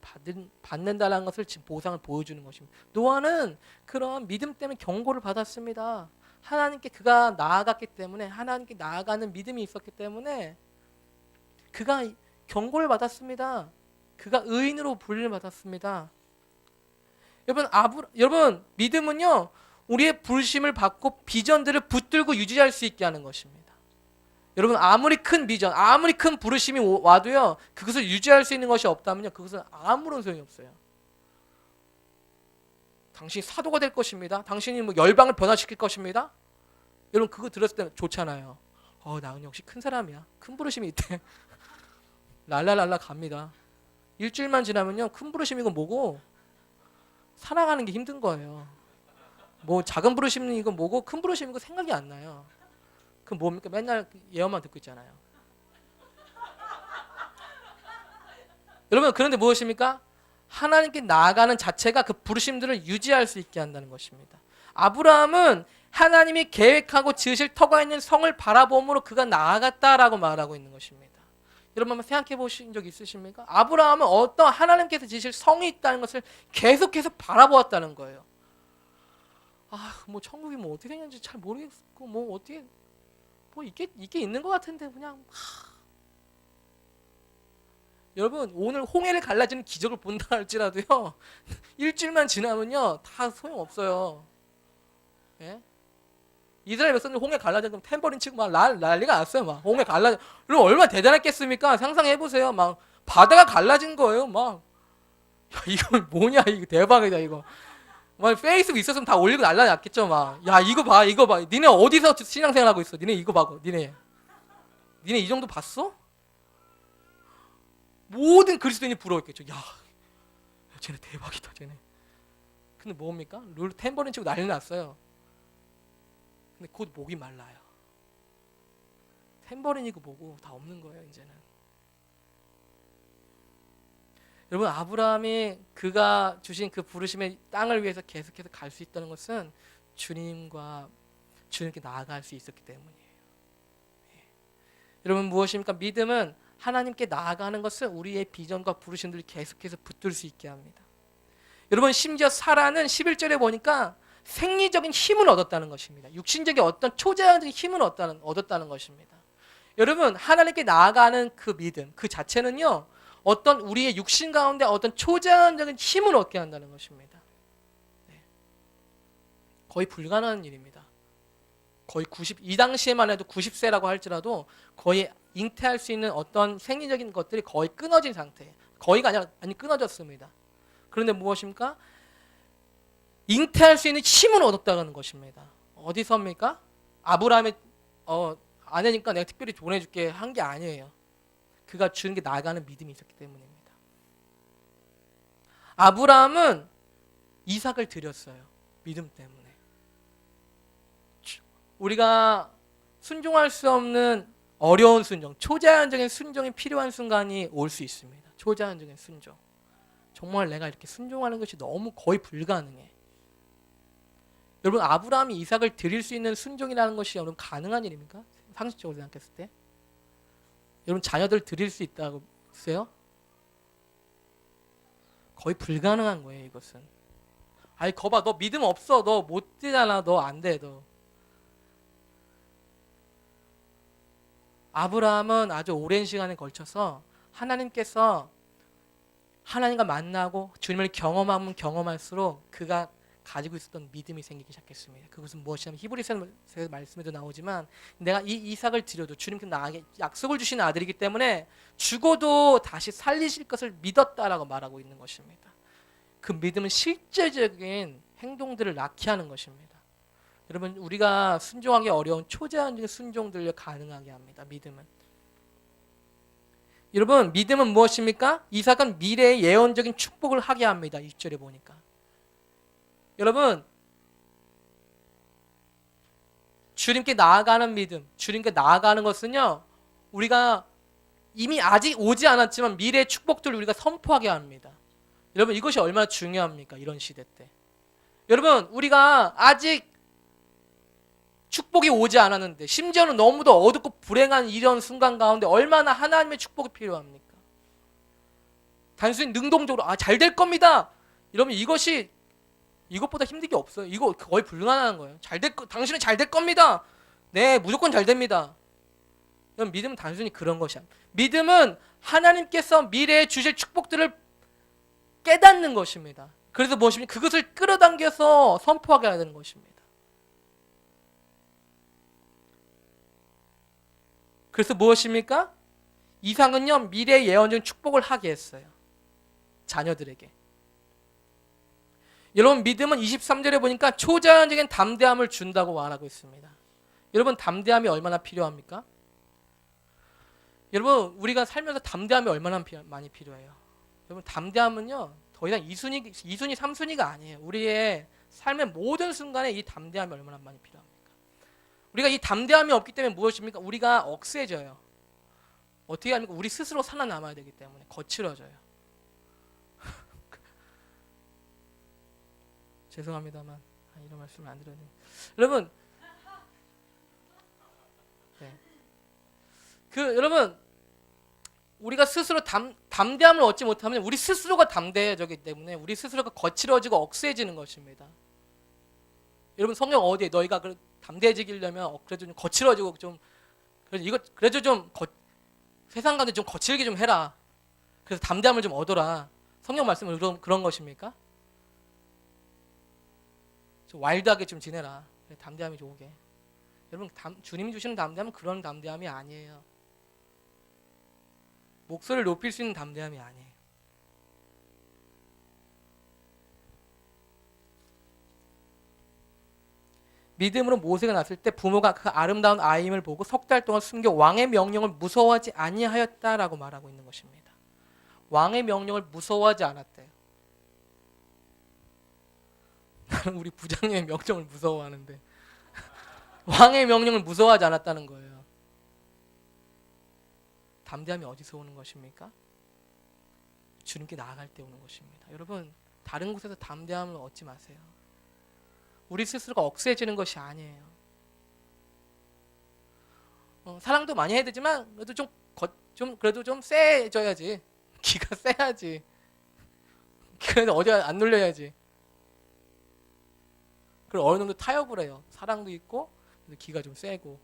받는다는 것을 지금 보상을 보여주는 것입니다. 노아는 그런 믿음 때문에 경고를 받았습니다. 하나님께 그가 나아갔기 때문에, 하나님께 나아가는 믿음이 있었기 때문에 그가 경고를 받았습니다. 그가 의인으로 불림을 받았습니다. 여러분, 믿음은요 우리의 불심을 받고 비전들을 붙들고 유지할 수 있게 하는 것입니다. 여러분, 아무리 큰 비전, 아무리 큰 부르심이 와도요 그것을 유지할 수 있는 것이 없다면요 그것은 아무런 소용이 없어요. 당신이 사도가 될 것입니다. 당신이 뭐 열방을 변화시킬 것입니다. 여러분, 그거 들었을 때 좋잖아요. 나는 역시 큰 사람이야. 큰 부르심이 있대. 랄랄랄라 갑니다. 일주일만 지나면요 큰 부르심이고 뭐고 살아가는 게 힘든 거예요. 뭐 작은 부르심이고 뭐고 큰 부르심이고 생각이 안 나요. 그럼 뭡니까? 맨날 예언만 듣고 있잖아요. 여러분, 그런데 무엇입니까? 하나님께 나아가는 자체가 그 부르심들을 유지할 수 있게 한다는 것입니다. 아브라함은 하나님이 계획하고 지으실 터가 있는 성을 바라봄으로 그가 나아갔다라고 말하고 있는 것입니다. 여러분, 한번 생각해 보신 적 있으십니까? 아브라함은 어떤 하나님께서 지으실 성이 있다는 것을 계속해서 바라보았다는 거예요. 뭐 천국이 뭐 어떻게 생겼는지 잘 모르겠고 뭐 어떻게 뭐 이게 있는 것 같은데 그냥 여러분, 오늘 홍해를 갈라지는 기적을 본다 할지라도요 일주일만 지나면요 다 소용없어요. 예? 이스라엘 백성들 홍해 갈라지면 탬버린 치고 막 난리가 났어요. 막 홍해 갈라져. 여러분, 얼마나 대단했겠습니까? 상상해 보세요. 막 바다가 갈라진 거예요. 막 야, 이거 뭐냐, 이거 대박이다 이거. 막 페이스북 있었으면 다 올리고 난리났겠죠. 막 야, 이거 봐. 니네 어디서 신앙생활 하고 있어? 니네 이거 봐. 니네 이 정도 봤어? 모든 그리스도인이 부러웠겠죠. 야, 쟤네 대박이다, 쟤네. 근데 뭡니까? 탬버린 치고 난리 났어요. 근데 곧 목이 말라요. 탬버린이고 뭐고 다 없는 거예요, 이제는. 여러분, 아브라함이 그가 주신 그 부르심의 땅을 위해서 계속해서 갈 수 있다는 것은 주님께 나아갈 수 있었기 때문이에요. 여러분, 무엇입니까? 믿음은 하나님께 나아가는 것은 우리의 비전과 부르심들을 계속해서 붙들 수 있게 합니다. 여러분, 심지어 사라는 11절에 보니까 생리적인 힘을 얻었다는 것입니다. 육신적인 어떤 초자연적인 힘을 얻었다는 것입니다. 여러분, 하나님께 나아가는 그 믿음 그 자체는요 어떤 우리의 육신 가운데 어떤 초자연적인 힘을 얻게 한다는 것입니다. 거의 불가능한 일입니다. 거의 이 당시에만 해도 90세라고 할지라도 거의 잉태할 수 있는 어떤 생리적인 것들이 거의 끊어진 상태. 거의가 아니라 끊어졌습니다. 그런데 무엇입니까? 잉태할 수 있는 힘을 얻었다는 것입니다. 어디서입니까? 아브라함의 아내니까 내가 특별히 보내줄게 한 게 아니에요. 그가 주는 게 나아가는 믿음이 있었기 때문입니다. 아브라함은 이삭을 드렸어요. 믿음 때문에. 우리가 순종할 수 없는 어려운 순종, 초자연적인 순종이 필요한 순간이 올 수 있습니다. 초자연적인 순종. 정말 내가 이렇게 순종하는 것이 너무 거의 불가능해. 여러분, 아브라함이 이삭을 드릴 수 있는 순종이라는 것이 여러분 가능한 일입니까? 상식적으로 생각했을 때. 여러분, 자녀들 드릴 수 있다고 보세요? 거의 불가능한 거예요, 이것은. 아이, 거봐, 너 믿음 없어. 너 못 되잖아. 너 안 돼, 너. 아브라함은 아주 오랜 시간에 걸쳐서 하나님께서 하나님과 만나고 주님을 경험하면 경험할수록 그가 가지고 있었던 믿음이 생기기 시작했습니다. 그것은 무엇이냐면 히브리서 말씀에도 나오지만 내가 이 이삭을 드려도 주님께서 나에게 약속을 주신 아들이기 때문에 죽어도 다시 살리실 것을 믿었다라고 말하고 있는 것입니다. 그 믿음은 실제적인 행동들을 낳게 하는 것입니다. 여러분 우리가 순종하기 어려운 초자연적인 순종들을 가능하게 합니다. 믿음은. 여러분 믿음은 무엇입니까? 이삭은 미래의 예언적인 축복을 하게 합니다. 6절에 보니까. 여러분 주님께 나아가는 믿음, 주님께 나아가는 것은요 우리가 이미 아직 오지 않았지만 미래의 축복들을 우리가 선포하게 합니다. 여러분 이것이 얼마나 중요합니까? 이런 시대 때. 여러분 우리가 아직 축복이 오지 않았는데 심지어는 너무도 어둡고 불행한 이런 순간 가운데 얼마나 하나님의 축복이 필요합니까? 단순히 능동적으로 잘 될 겁니다. 여러분 이것보다 힘든 게 없어요. 이거 거의 불가능한 거예요. 당신은 잘 될 겁니다. 네, 무조건 잘 됩니다. 여러분 믿음은 단순히 그런 것이 아니에요. 믿음은 하나님께서 미래에 주실 축복들을 깨닫는 것입니다. 그래서 무엇입니까? 그것을 끌어당겨서 선포하게 해야 되는 것입니다. 그래서 무엇입니까? 이삭은요 미래의 예언적인 축복을 하게 했어요. 자녀들에게. 여러분 믿음은 23절에 보니까 초자연적인 담대함을 준다고 말하고 있습니다. 여러분 담대함이 얼마나 필요합니까? 여러분 우리가 살면서 담대함이 얼마나 많이 필요해요. 여러분 담대함은요 더 이상 2순위, 3순위가 아니에요. 우리의 삶의 모든 순간에 이 담대함이 얼마나 많이 필요합니까? 우리가 이 담대함이 없기 때문에 무엇입니까? 우리가 억세져요. 어떻게 합니까? 우리 스스로 살아남아야 되기 때문에 거칠어져요. 죄송합니다만 이런 말씀을 안 드려야 돼요. 여러분, 여러분 우리가 스스로 담대함을 얻지 못하면 우리 스스로가 담대해지기 때문에 우리 스스로가 거칠어지고 억세지는 것입니다. 여러분 성경 어디에 너희가 담대해지려면 그래도 좀 거칠어지고 좀 그래도 좀 세상 가운데 좀 거칠게 좀 해라. 그래서 담대함을 좀 얻어라. 성경 말씀은 그런 것입니까? 좀 와일드하게 좀 지내라. 담대함이 좋게. 여러분 주님이 주시는 담대함은 그런 담대함이 아니에요. 목소리를 높일 수 있는 담대함이 아니에요. 믿음으로 모세가 났을 때 부모가 그 아름다운 아임을 보고 석 달 동안 숨겨 왕의 명령을 무서워하지 아니하였다라고 말하고 있는 것입니다. 왕의 명령을 무서워하지 않았대요. 나는 우리 부장님의 명령을 무서워하는데 왕의 명령을 무서워하지 않았다는 거예요. 담대함이 어디서 오는 것입니까? 주님께 나아갈 때 오는 것입니다. 여러분 다른 곳에서 담대함을 얻지 마세요. 우리 스스로가 억세지는 것이 아니에요. 사랑도 많이 해야 되지만 그래도 좀 세져야지. 기가 세야지. 그래도 어디 안 눌려야지. 그리고 어느 정도 타협을 해요. 사랑도 있고 기가 좀 세고.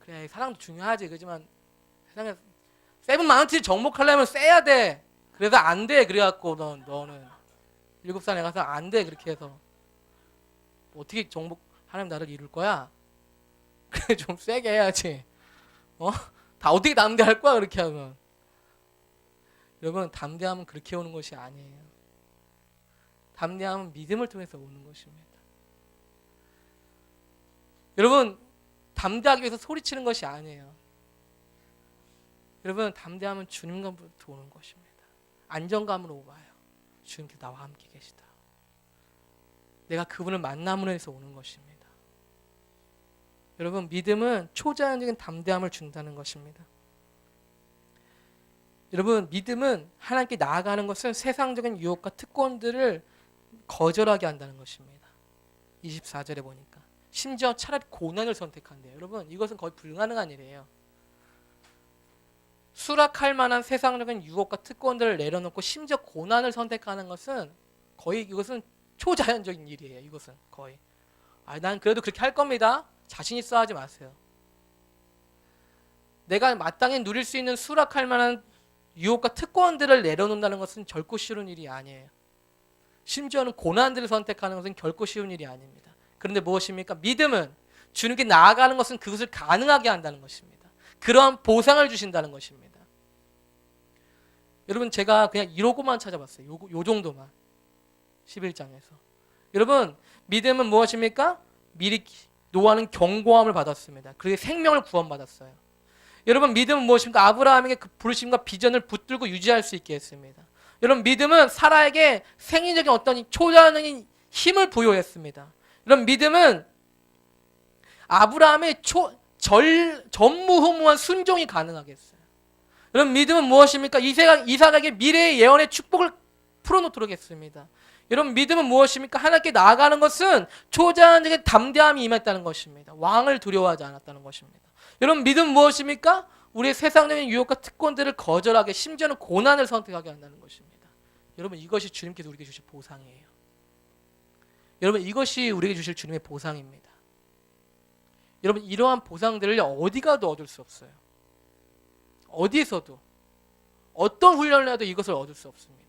그래 사랑도 중요하지. 그렇지만 세상에 세븐 마운틴 정복하려면 세야 돼. 그래서 안 돼. 그래갖고 너는 7살에 가서 안 돼. 그렇게 해서 어떻게 하나님 나를 이룰 거야? 그래 좀 세게 해야지. 다 어떻게 담대할 거야 그렇게 하면. 여러분 담대함은 그렇게 오는 것이 아니에요. 담대함은 믿음을 통해서 오는 것입니다. 여러분 담대하기 위해서 소리치는 것이 아니에요. 여러분 담대함은 주님과부터 오는 것입니다. 안정감으로 와요. 주님께 나와 함께 계시다. 내가 그분을 만남으로 해서 오는 것입니다. 여러분 믿음은 초자연적인 담대함을 준다는 것입니다. 여러분 믿음은 하나님께 나아가는 것은 세상적인 유혹과 특권들을 거절하게 한다는 것입니다. 24절에 보니까 심지어 차라리 고난을 선택한대요. 여러분 이것은 거의 불가능한 일이에요. 수락할 만한 세상적인 유혹과 특권들을 내려놓고 심지어 고난을 선택하는 것은 거의 이것은 초자연적인 일이에요. 이것은 거의 난 그래도 그렇게 할 겁니다. 자신 있어 하지 마세요. 내가 마땅히 누릴 수 있는 수락할 만한 유혹과 특권들을 내려놓는다는 것은 결코 쉬운 일이 아니에요. 심지어는 고난들을 선택하는 것은 결코 쉬운 일이 아닙니다. 그런데 무엇입니까? 믿음은 주님께 나아가는 것은 그것을 가능하게 한다는 것입니다. 그러한 보상을 주신다는 것입니다. 여러분, 제가 그냥 이러고만 찾아봤어요. 요 정도만. 11장에서. 여러분, 믿음은 무엇입니까? 미리 노아는 경고함을 받았습니다. 그리고 생명을 구원받았어요. 여러분, 믿음은 무엇입니까? 아브라함에게 그 부르심과 비전을 붙들고 유지할 수 있게 했습니다. 여러분, 믿음은 사라에게 생리적인 어떤 초자적인 힘을 부여했습니다. 여러분, 믿음은 아브라함의 전무후무한 순종이 가능하게 했어요. 여러분, 믿음은 무엇입니까? 이삭에게 미래의 예언의 축복을 풀어놓도록 했습니다. 여러분, 믿음은 무엇입니까? 하나님께 나아가는 것은 초자적인 담대함이 임했다는 것입니다. 왕을 두려워하지 않았다는 것입니다. 여러분, 믿음은 무엇입니까? 우리의 세상적인 유혹과 특권들을 거절하게, 심지어는 고난을 선택하게 한다는 것입니다. 여러분, 이것이 주님께서 우리에게 주실 보상이에요. 여러분, 이것이 우리에게 주실 주님의 보상입니다. 여러분, 이러한 보상들을 어디 가도 얻을 수 없어요. 어디에서도, 어떤 훈련을 해도 이것을 얻을 수 없습니다.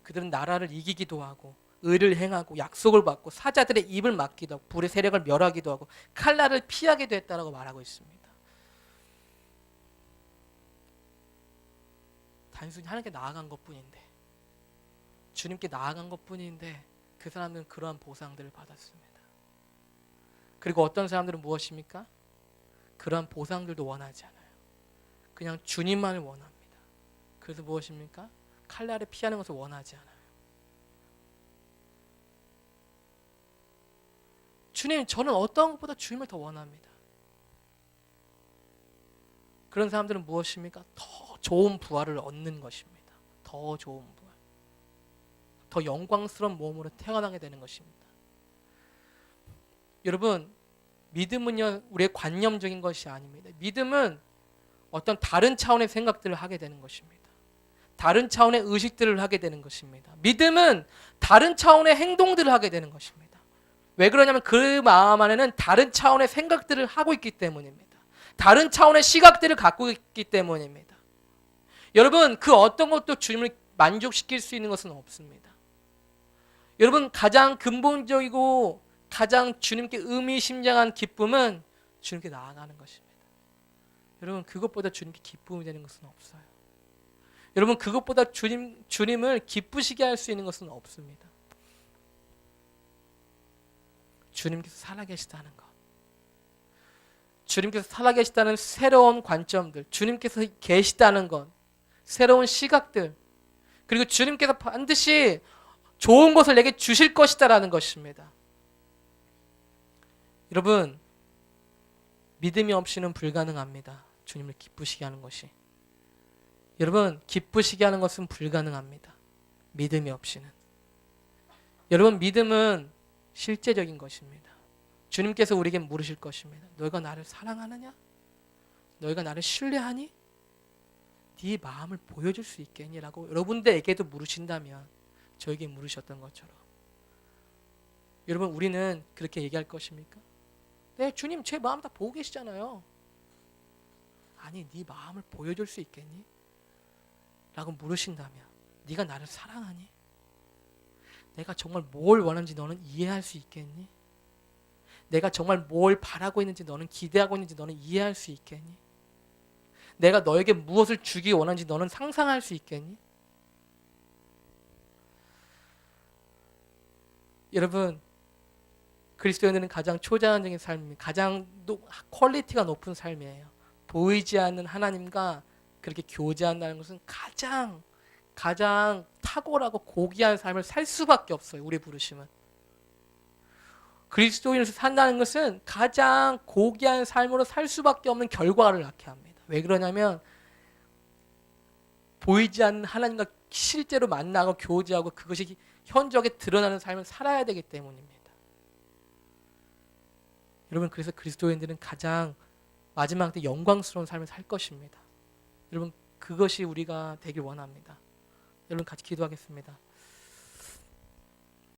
그들은 나라를 이기기도 하고 의를 행하고 약속을 받고 사자들의 입을 막기도 하고 불의 세력을 멸하기도 하고 칼날을 피하기도 했다라고 말하고 있습니다. 단순히 하나님께 나아간 것뿐인데, 주님께 나아간 것뿐인데 그 사람들은 그러한 보상들을 받았습니다. 그리고 어떤 사람들은 무엇입니까? 그러한 보상들도 원하지 않아요. 그냥 주님만을 원합니다. 그래서 무엇입니까? 칼날을 피하는 것을 원하지 않아요. 주님, 저는 어떤 것보다 주님을 더 원합니다. 그런 사람들은 무엇입니까? 더 좋은 부활을 얻는 것입니다. 더 좋은 부활. 더 영광스러운 몸으로 태어나게 되는 것입니다. 여러분, 믿음은요, 우리의 관념적인 것이 아닙니다. 믿음은 어떤 다른 차원의 생각들을 하게 되는 것입니다. 다른 차원의 의식들을 하게 되는 것입니다. 믿음은 다른 차원의 행동들을 하게 되는 것입니다. 왜 그러냐면 그 마음 안에는 다른 차원의 생각들을 하고 있기 때문입니다. 다른 차원의 시각들을 갖고 있기 때문입니다. 여러분, 그 어떤 것도 주님을 만족시킬 수 있는 것은 없습니다. 여러분, 가장 근본적이고 가장 주님께 의미심장한 기쁨은 주님께 나아가는 것입니다. 여러분, 그것보다 주님께 기쁨이 되는 것은 없어요. 여러분, 그것보다 주님을 기쁘시게 할 수 있는 것은 없습니다. 주님께서 살아계시다는 것, 주님께서 살아계시다는 새로운 관점들, 주님께서 계시다는 것, 새로운 시각들, 그리고 주님께서 반드시 좋은 것을 내게 주실 것이다라는 것입니다. 여러분, 믿음이 없이는 불가능합니다. 주님을 기쁘시게 하는 것이. 여러분, 기쁘시게 하는 것은 불가능합니다. 믿음이 없이는. 여러분, 믿음은 실제적인 것입니다. 주님께서 우리에게 물으실 것입니다. 너희가 나를 사랑하느냐? 너희가 나를 신뢰하니? 네 마음을 보여줄 수 있겠니? 라고 여러분들에게도 물으신다면 저에게 물으셨던 것처럼, 여러분, 우리는 그렇게 얘기할 것입니까? 네, 주님, 제 마음 다 보고 계시잖아요. 아니, 네 마음을 보여줄 수 있겠니? 라고 물으신다면, 네가 나를 사랑하니? 내가 정말 뭘 원하는지 너는 이해할 수 있겠니? 내가 정말 뭘 바라고 있는지 너는 기대하고 있는지 너는 이해할 수 있겠니? 내가 너에게 무엇을 주기 원하는지 너는 상상할 수 있겠니? 여러분, 그리스도인들은 가장 초자연적인 삶입니다. 가장 퀄리티가 높은 삶이에요. 보이지 않는 하나님과 그렇게 교제한다는 것은 가장 탁월하고 고귀한 삶을 살 수밖에 없어요. 우리 부르심은. 그리스도인으로서 산다는 것은 가장 고귀한 삶으로 살 수밖에 없는 결과를 낳게 합니다. 왜 그러냐면 보이지 않는 하나님과 실제로 만나고 교제하고 그것이 현저하게 드러나는 삶을 살아야 되기 때문입니다. 여러분, 그래서 그리스도인들은 가장 마지막 때 영광스러운 삶을 살 것입니다. 여러분, 그것이 우리가 되길 원합니다. 여러분, 같이 기도하겠습니다.